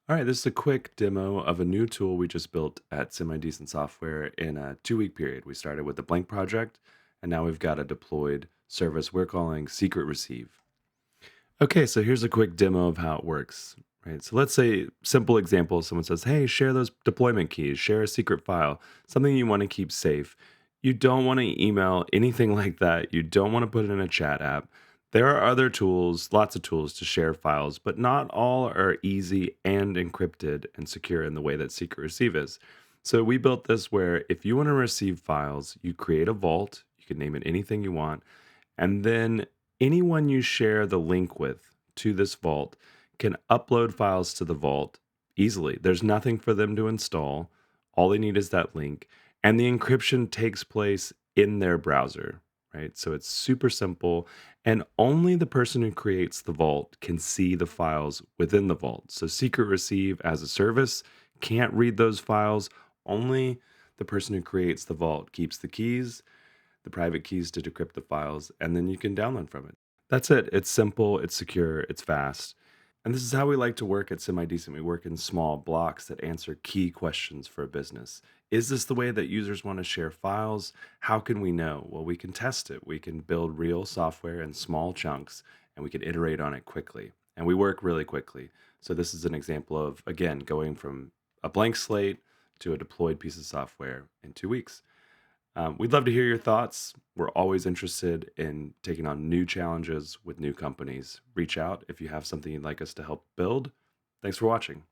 All right, this is a quick demo of a new tool we just built at Semi Decent Software in a 2 week period. We started with a blank project, and now we've got a deployed service we're calling Secret Receive. Okay, so here's a quick demo of how it works. Right. So let's say, simple example, someone says, "Hey, share those deployment keys, share a secret file, something you want to keep safe." You don't want to email anything like that. You don't want to put it in a chat app. There are other tools, lots of tools to share files, but not all are easy and encrypted and secure in the way that Secret Receive is. So we built this where if you want to receive files, you create a vault, you can name it anything you want, and then anyone you share the link with to this vault can upload files to the vault easily. There's nothing for them to install. All they need is that link. And the encryption takes place in their browser, right? So it's super simple. And only the person who creates the vault can see the files within the vault. So Secret Receive as a service can't read those files. Only the person who creates the vault keeps the keys, the private keys to decrypt the files, and then you can download from it. That's it. It's simple, it's secure, it's fast. And this is how we like to work at Semi Decent. We work in small blocks that answer key questions for a business. Is this the way that users want to share files? How can we know? Well, we can test it. We can build real software in small chunks and we can iterate on it quickly. And we work really quickly. So, this is an example of, again, going from a blank slate to a deployed piece of software in 2 weeks. We'd love to hear your thoughts. We're always interested in taking on new challenges with new companies. Reach out if you have something you'd like us to help build. Thanks for watching.